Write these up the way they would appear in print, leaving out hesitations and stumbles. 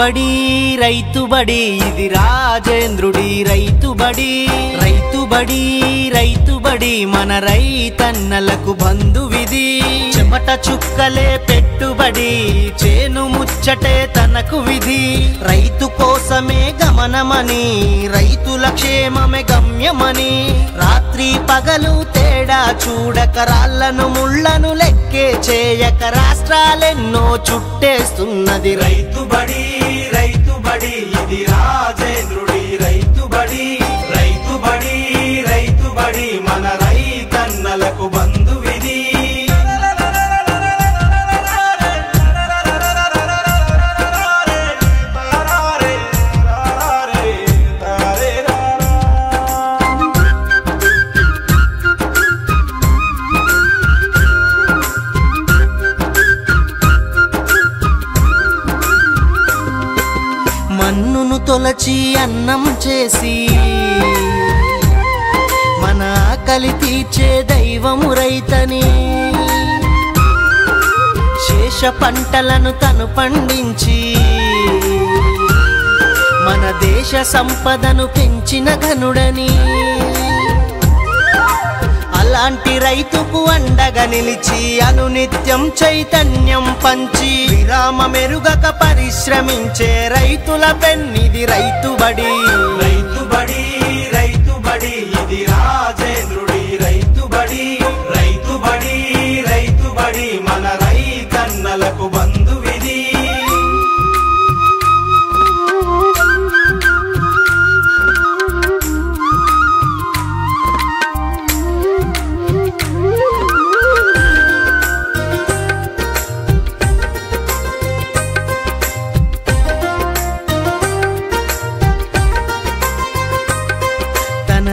బడి రైతు బడి ఇది రాజేంద్రుడి రైతు బడి రైతు బడి రైతు బడి మన రైతన్నలకు బంధువిది చెమట చుక్కలే పెట్టుబడి చేను ముచ్చటే తనకు విధి రైతు కోసమే గమనమని రైతుల క్షేమమే గమ్యమని రాత్రి పగలు తేడా చూడక రాళ్లను ముళ్లను లెక్కే చేయక రాష్ట్రాలెన్నో చుట్టేస్తున్నది రైతు బడి ఇది రాజేంద్రుడి రైతు బడి రైతు బడి రైతు బడి మన రైతన్నలకు బంధువిది మన్నును తొలచి అన్నం చేసి మన ఆకలి తీర్చే దైవము రైతని శేష పంటలను తను పండించి మన దేశ సంపదను పెంచిన ఘనుడని అలాంటి రైతుకు అండగా నిలిచి అనునిత్యం చైతన్యం పంచి విరామ మెరుగక పరిశ్రమించే రైతుల పెన్నిది రైతు బడి రైతు బడి ఇది రాజేంద్రుడి రైతు బడి రైతు బడి రైతు బడి మన రైతన్నలకు బంధువిది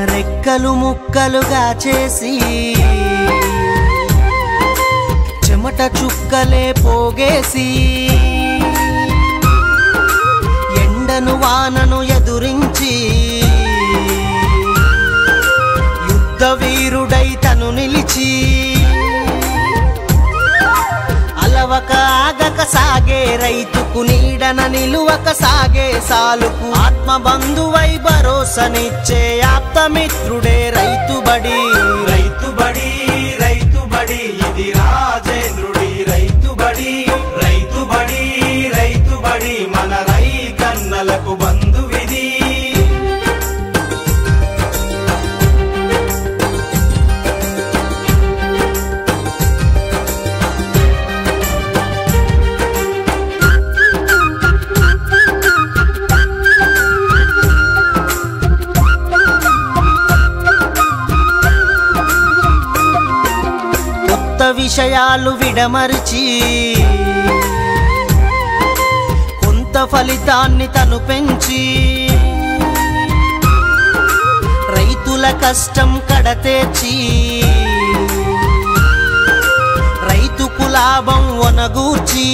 రెక్కలు ముక్కలుగా చేసి చెమట చుక్కలే పోగేసి ఎండను వానను ఎదురించి యుద్ధ వీరుడై తను నిలిచి అలవక ఆగక సాగే రైతుకు నీడన నిలువక సాగే సాలుకు ఆత్మ బంధువై భరోసనిచ్చే ఆప్తమిత్రుడే రైతు బడి రైతు బడి ఇది రాజేంద్రుడి రైతు బడి రైతు బడి రైతు బడి మన రైతన్నలకు బంధువిది విషయాలు విడమరిచి కొంత ఫలితాన్ని తను పెంచి రైతుల కష్టం కడతేర్చి రైతుకు లాభం ఒనగూర్చి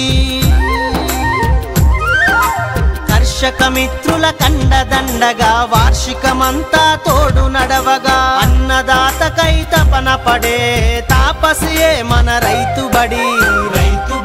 కర్షక మిత్రుల కండదండగా వార్షికమంతా తోడు నడవగా అన్నదాతకై తపన పడే తాపసియే మన రైతు బడి రైతు